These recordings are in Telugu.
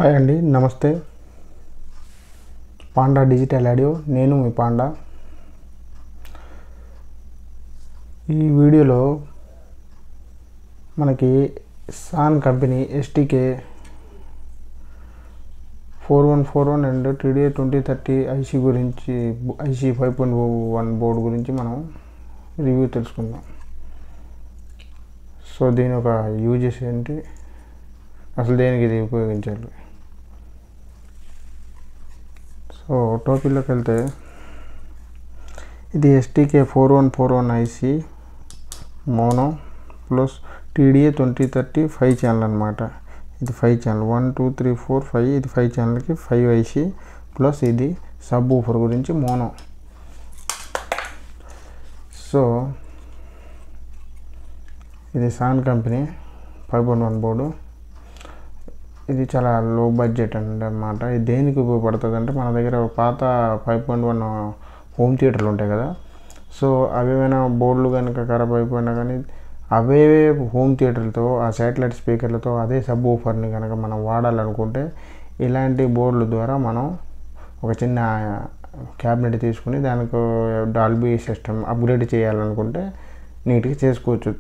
హాయ్ అండి, నమస్తే. పాండా డిజిటల్ ఆడియో, నేను మీ పాండా. ఈ వీడియోలో మనకి సాన్ company STK 4141 and TDA 2030 IC గురించి, ఐసీ 5.1 బోర్డు గురించి మనం రివ్యూ తెలుసుకుందాం. సో దీని ఒక యూజెస్ ఏంటి, అసలు దేనికి ఇది ఉపయోగించాలి. సో టాపిక్లోకి వెళ్తే, ఇది STK 4141 IC mono plus TDA 2030 5 channel అనమాట. ఇది 5 ఛానల్, 1 2 3 4 5, ఇది 5 ఛానల్కి 5 ఐసీ ప్లస్ ఇది సబ్ ఊఫర్ గురించి మోనో. సో ఇది సాన్ కంపెనీ 5.1 బోర్డు. ఇది చాలా లో బడ్జెట్ అన్నమాట. ఇది దేనికి ఉపయోగపడుతుంది అంటే, మన దగ్గర పాత 5.1 హోమ్ థియేటర్లు ఉంటాయి కదా, సో అవేమైనా బోర్డులు కనుక ఖరాబ్ అయిపోయినా కానీ అవే హోమ్ థియేటర్లతో, ఆ శాటిలైట్ స్పీకర్లతో అదే సబ్ ఊఫర్ని కనుక మనం వాడాలనుకుంటే, ఇలాంటి బోర్డుల ద్వారా మనం ఒక చిన్న క్యాబినెట్ తీసుకుని దానికి డాల్బీ సిస్టమ్ అప్గ్రేడ్ చేయాలనుకుంటే నీట్గా చేసుకోవచ్చు.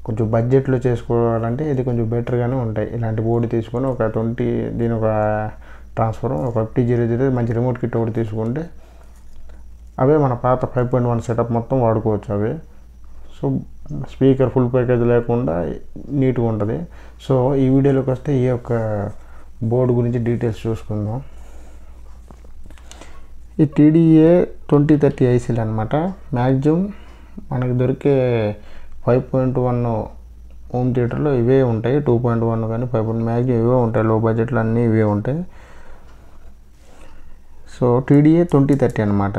కొంచెం బడ్జెట్లో చేసుకోవాలంటే ఇది కొంచెం బెటర్గానే ఉంటాయి. ఇలాంటి బోర్డు తీసుకొని ఒక 20, దీని ఒక ట్రాన్స్ఫర్, ఒక 5000 మంచి రిమోట్ కిట్ ఒకటి తీసుకుంటే అవే మన పాత 5.1 సెటప్ మొత్తం వాడుకోవచ్చు అవే. సో స్పీకర్ ఫుల్ ప్యాకేజ్ లేకుండా నీట్గా ఉంటుంది. సో ఈ వీడియోలోకి వస్తే ఈ యొక్క బోర్డు గురించి డీటెయిల్స్ చూసుకుందాం. ఈ TDA 2030 ఐసీలు అనమాట. మ్యాక్సిమం మనకి దొరికే 5.1 హోమ్ థియేటర్లో ఇవే ఉంటాయి. 2.1 కానీ 5.1 మ్యాక్సిమం ఇవే ఉంటాయి. లో బడ్జెట్లో అన్నీ ఇవే ఉంటాయి. సో TDA 2030 అనమాట.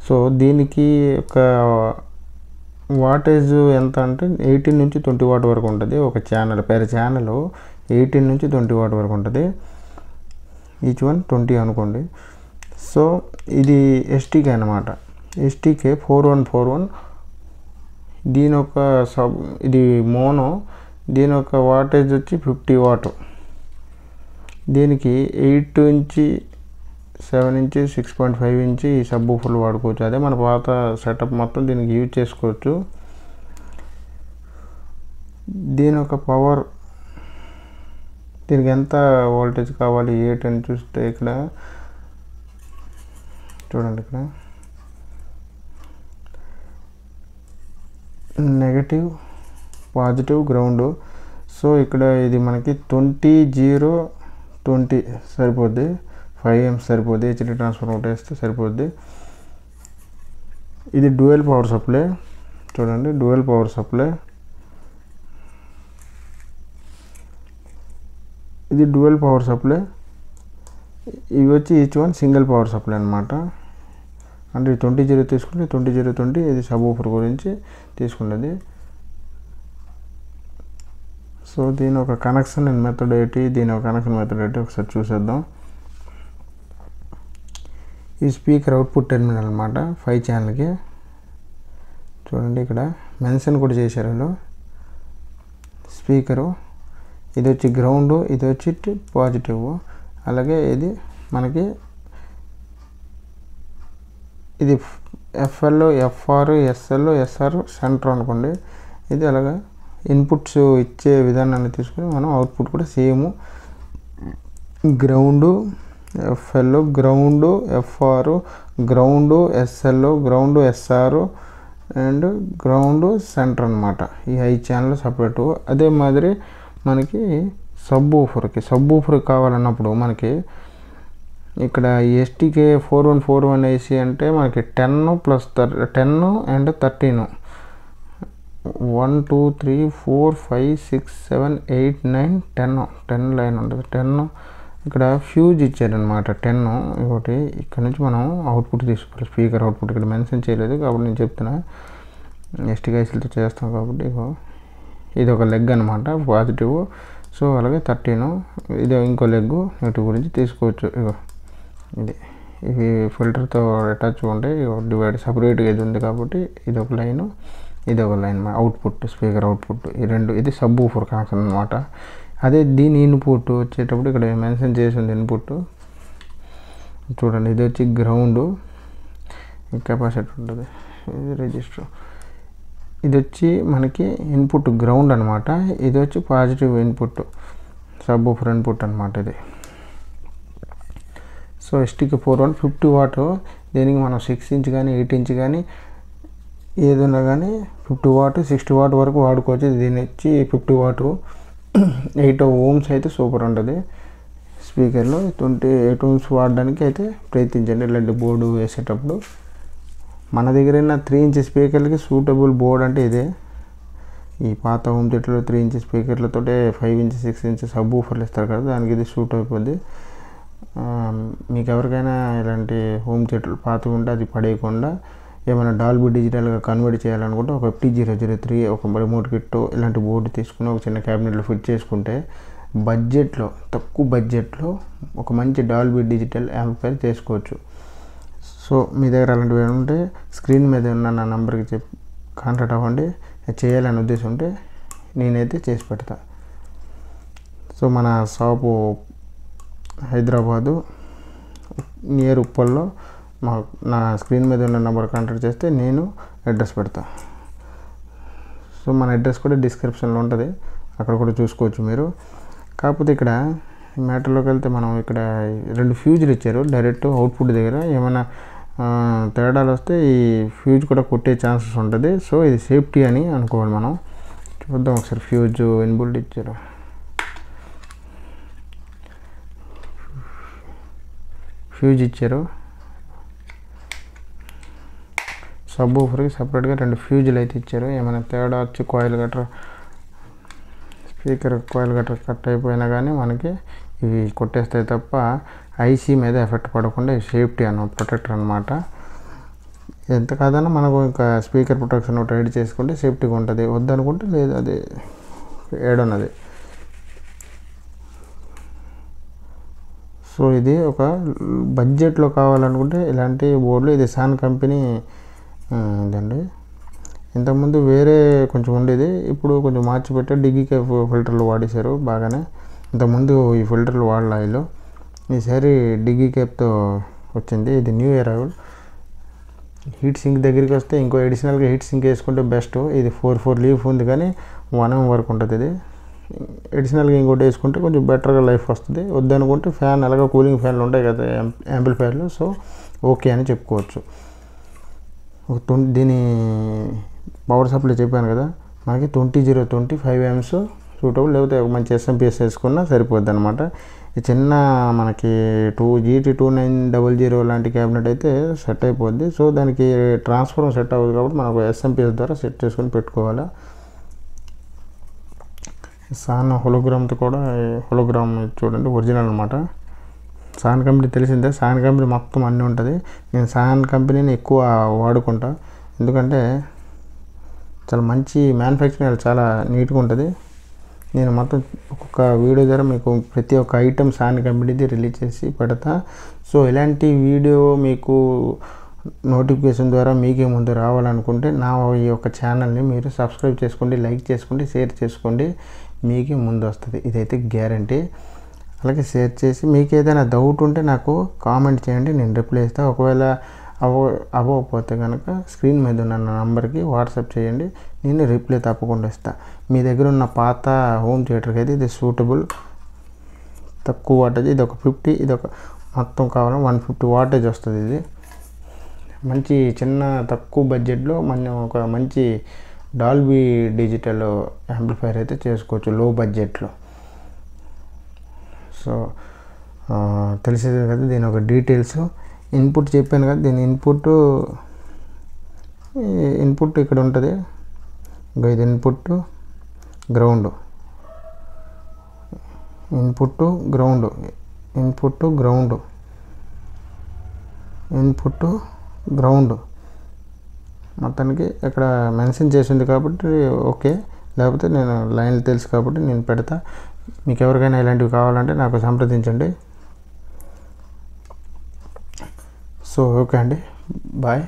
సో దీనికి ఒక వాటేజ్ ఎంత అంటే 18 నుంచి 20 వాట్ వరకు ఉంటుంది. ఒక ఛానల్ పెర్ ఛానల్ 18 నుంచి 20 వాట్ వరకు ఉంటుంది. ఈచ్ వన్ 20 అనుకోండి. సో ఇది ఎస్టీకే అనమాట. ఎస్టీకే 4141. దీని ఒక ఇది మోనో. దీని ఒక వాటేజ్ వచ్చి 50 వాట్. దీనికి 8 ఇంచి 7 ఇంచి 6.5 ఇంచి ఈ సబ్ ఊఫర్లు వాడుకోవచ్చు. అదే మన పాత సెటప్ మొత్తం దీనికి యూజ్ చేసుకోవచ్చు. దీని ఒక పవర్, దీనికి ఎంత వోల్టేజ్ కావాలి 8 అని చూస్తే ఇక్కడ చూడండి, ఇక్కడ నెగటివ్, పాజిటివ్, గ్రౌండ్. సో ఇక్కడ ఇది మనకి 20 సరిపోద్ది. 5 amps సరిపోద్ది. హెచ్డి ట్రాన్స్ఫర్ ఒకటి వేస్తే సరిపోద్ది. ఇది డ్యూయల్ పవర్ సప్లై. చూడండి, డ్యూయల్ పవర్ సప్లై. ఇది డ్యూయల్ పవర్ సప్లై. ఇవి వచ్చి each one single power supply అనమాట. అంటే 20 తీసుకుంటే 20 ఇది సబ్ ఊఫర్ గురించి తీసుకున్నది. సో దీని ఒక కనెక్షన్ మెథడ్ ఏంటి, దీని ఒక కనెక్షన్ మెథడ్ ఏంటి ఒకసారి చూసేద్దాం. ఈ స్పీకర్ అవుట్పుట్ టెర్మినల్ అనమాట 5 ఛానల్కి. చూడండి, ఇక్కడ మెన్షన్ కూడా చేశారు వీళ్ళు. స్పీకరు ఇది వచ్చి గ్రౌండ్, ఇది వచ్చి పాజిటివ్. అలాగే ఇది మనకి ఇది FL, FR, SL, SR centre అనుకోండి. ఇది అలాగా ఇన్పుట్స్ ఇచ్చే విధానాన్ని తీసుకుని మనం అవుట్పుట్ కూడా same ground FL, ground FR, ground SL, ground SR and ground centre అనమాట. ఈ 5 ఛానల్ సపరేటు. అదే మాదిరి మనకి సబ్ ఊఫర్కి కావాలన్నప్పుడు మనకి ఇక్కడ ఎస్టీకే 4141 ఐసీ అంటే మనకి 10 అండ్ 13, 1 2 3 4 5 6 7 8 9 10 లైన్ ఉంటుంది. 10 ఇక్కడ ఫ్యూజ్ ఇచ్చారనమాట. 10 ఇంకోటి ఇక్కడ నుంచి మనం అవుట్పుట్ తీసుకోవాలి. స్పీకర్ అవుట్పుట్ ఇక్కడ మెన్షన్ చేయలేదు కాబట్టి నేను చెప్తున్నా. ఎస్టీకే ఐసీలతో చేస్తాం కాబట్టి ఇది ఒక లెగ్ అనమాట, పాజిటివ్. సో అలాగే 13 ఇది ఇంకో లెగ్ నెగిటివ్ గురించి తీసుకోవచ్చు. ఇది ఇవి ఫిల్టర్తో అటాచ్ ఉంటాయి. డివైడ్ సపరేట్గా ఇది ఉంది కాబట్టి ఇది ఒక లైను, ఇది ఒక లైన్ అవుట్పుట్, స్పీకర్ అవుట్పుట్. ఈ రెండు, ఇది సబ్ ఊఫర్ కనెక్షన్ అనమాట. అదే దీని ఇన్పుట్ వచ్చేటప్పుడు ఇక్కడ మెన్షన్ చేసింది ఇన్పుట్ చూడండి. ఇది వచ్చి గ్రౌండ్ కెపాసిటర్ ఉంటుంది, ఇది రెజిస్టర్. ఇది వచ్చి మనకి ఇన్పుట్ గ్రౌండ్ అనమాట. ఇది వచ్చి positive input sub woofer input అనమాట ఇది. So STK41 50 what. దీనికి మనం 6 ఇంచ్ కానీ 8 ఇంచ్ కానీ ఏదైనా కానీ 50 వాట్ 60 వాట్ వరకు వాడుకోవచ్చు. దీని వచ్చి 50 వాట్ 8 ohms అయితే సూపర్ ఉంటుంది. స్పీకర్లో 28 ohms వాడడానికి అయితే ప్రయత్నించండి ఇలాంటి బోర్డు వేసేటప్పుడు. మన దగ్గర ఉన్న 3 ఇంచ్ స్పీకర్లకి సూటబుల్ బోర్డ్ అంటే ఇదే. ఈ పాత హోమ్ థియేటర్లో 3 ఇంచ్ స్పీకర్లతో 5 ఇంచ్ 6 ఇంచ్ సబ్ ఊఫర్లు ఇస్తారు కదా, దానికి ఇది సూట్ అయిపోద్ది. మీకు ఎవరికైనా ఇలాంటి హోమ్ థియేటర్లు పాతగా ఉంటే అది పడేయకుండా ఏమైనా డాల్బీ డిజిటల్గా కన్వర్ట్ చేయాలనుకుంటే ఒక FT003 ఒక రిమోట్ కిట్ ఇలాంటి బోర్డు తీసుకుని ఒక చిన్న క్యాబినెట్లో ఫిట్ చేసుకుంటే బడ్జెట్లో తక్కువ బడ్జెట్లో ఒక మంచి డాల్బీ డిజిటల్ యాంప్లిఫైర్ చేసుకోవచ్చు. సో మీ దగ్గర అలాంటివి ఉంటే స్క్రీన్ మీద ఉన్న నా నెంబర్కి కాంటాక్ట్ అవ్వండి. చేయాలని ఉద్దేశం ఉంటే నేనైతే చేసి పెడతా. సో మన షాపు హైదరాబాదు నియర్ ఉప్పల్లో. నా స్క్రీన్ మీద ఉన్న నెంబర్ కాంటాక్ట్ చేస్తే నేను అడ్రస్ పెడతా. సో మన అడ్రస్ కూడా డిస్క్రిప్షన్లో ఉంటుంది, అక్కడ కూడా చూసుకోవచ్చు మీరు. కాకపోతే ఇక్కడ మ్యాటర్లోకి వెళ్తే మనం ఇక్కడ 2 ఫ్యూజులు ఇచ్చారు డైరెక్ట్ అవుట్పుట్ దగ్గర. ఏమైనా తేడాలు వస్తే ఈ ఫ్యూజ్ కూడా కొట్టే ఛాన్సెస్ ఉంటుంది. సో ఇది సేఫ్టీ అని అనుకోవాలి మనం. చూద్దాం ఒకసారి. ఫ్యూజ్ ఇన్బుల్ట్ ఇచ్చారు. ఫ్యూజ్ ఇచ్చారు. సబ్ ఊఫర్కి సపరేట్గా 2 ఫ్యూజులు అయితే ఇచ్చారు. ఏమైనా తేడా వచ్చి కాయిల్ గట్రా స్పీకర్ కాయిల్ గట్రా కట్ అయిపోయినా కానీ మనకి ఇవి కొట్టేస్తాయి తప్ప ఐసీ మీద ఎఫెక్ట్ పడకుండా సేఫ్టీ ప్రొటెక్టర్ అనమాట. ఎంత కాదన్నా మనకు ఇంకా స్పీకర్ ప్రొటెక్షన్ ఒకటి రెడీ చేసుకుంటే సేఫ్టీగా ఉంటుంది. వద్దనుకుంటే లేదు, అది ఏడున్నది. సో ఇది ఒక బడ్జెట్లో కావాలనుకుంటే ఇలాంటి బోర్డులు. ఇది సాన్ కంపెనీ ఇదండి. ఇంతకుముందు వేరే కొంచెం ఉండేది, ఇప్పుడు కొంచెం మార్చి పెట్టి డిగ్గికే ఫిల్టర్లు వాడేశారు బాగానే. ఇంతకుముందు ఈ ఫిల్టర్లు వాడలాయిలో, ఈసారి డిగ్గి క్యాప్తో వచ్చింది. ఇది న్యూ అరైవల్. హీట్ సింక్ దగ్గరికి వస్తే ఇంకో అడిషనల్గా హీట్ సింక్ వేసుకుంటే బెస్ట్. ఇది 4 లీఫ్ ఉంది కానీ 1 mm వరకు ఉంటుంది. ఇది అడిషనల్గా ఇంకోటి వేసుకుంటే కొంచెం బెటర్గా లైఫ్ వస్తుంది. వద్దనుకుంటే ఫ్యాన్ ఎలాగో కూలింగ్ ఫ్యాన్లు ఉంటాయి కదా యాంప్లిఫైర్లు, సో ఓకే అని చెప్పుకోవచ్చు. దీని పవర్ సప్లై చెప్పాను కదా, మనకి 20 5 amps సూటబుల్. లేకపోతే ఒక మంచి SMPS వేసుకున్నా సరిపోద్ది అనమాట. ఈ చిన్న మనకి GT2900 లాంటి క్యాబినెట్ అయితే సెట్ అయిపోద్ది. సో దానికి ట్రాన్స్ఫార్మర్ సెట్ అవ్వదు కాబట్టి మనకు SMPS ద్వారా సెట్ చేసుకొని పెట్టుకోవాలి. సాన్ హోలోగ్రామ్తో కూడా హోలోగ్రామ్ చూడండి ఒరిజినల్ అనమాట. సాన్ కంపెనీ తెలిసిందే, సాన్ కంపెనీ మొత్తం అన్నీ ఉంటుంది. నేను సాన్ కంపెనీని ఎక్కువ వాడుకుంటా, ఎందుకంటే చాలా మంచి మ్యానుఫ్యాక్చరింగ్, చాలా నీట్గా ఉంటుంది. నేను మొత్తం ఒక్కొక్క వీడియో ద్వారా మీకు ప్రతి ఒక్క ఐటమ్ సాన్ కంపెనీది రిలీజ్ చేసి పెడతా. సో ఇలాంటి వీడియో మీకు నోటిఫికేషన్ ద్వారా మీకే ముందు రావాలనుకుంటే నా ఈ యొక్క ఛానల్ని మీరు సబ్స్క్రైబ్ చేసుకోండి, లైక్ చేసుకోండి, షేర్ చేసుకోండి. మీకే ముందు వస్తుంది, ఇదైతే గ్యారంటీ. అలాగే షేర్ చేసి మీకు ఏదైనా డౌట్ ఉంటే నాకు కామెంట్ చేయండి, నేను రిప్లై ఇస్తాను. ఒకవేళ అవ్వకపోతే కనుక స్క్రీన్ మీద ఉన్న నంబర్కి వాట్సాప్ చేయండి, నేను రిప్లై తప్పకుండా ఇస్తాను. మీ దగ్గర ఉన్న పాత హోమ్ థియేటర్కి అయితే ఇది సూటబుల్. తక్కువ వాటేజ్, ఇది ఒక 50, ఇది ఒక మొత్తం కావాలని 150 వాటేజ్ వస్తుంది. ఇది మంచి చిన్న తక్కువ బడ్జెట్లో మనం ఒక మంచి డాల్బీ డిజిటల్ యాంప్లిఫైర్ అయితే చేసుకోవచ్చు లో బడ్జెట్లో. సో తెలిసేది కదా దీని ఒక డీటెయిల్స్. ఇన్పుట్ చెప్పాను కదా, దీని ఇన్పుట్ ఇక్కడ ఉంటుంది. ఇంకా ఇది input ground, input ground, input ground, input ground మొత్తానికి ఇక్కడ మెన్షన్ చేసింది కాబట్టి ఓకే. లేకపోతే నేను లైన్లు తెలుసు కాబట్టి నేను పెడతా. మీకు ఎవరికైనా ఇలాంటివి కావాలంటే నాకు సంప్రదించండి. సో ఓకే అండి, బాయ్.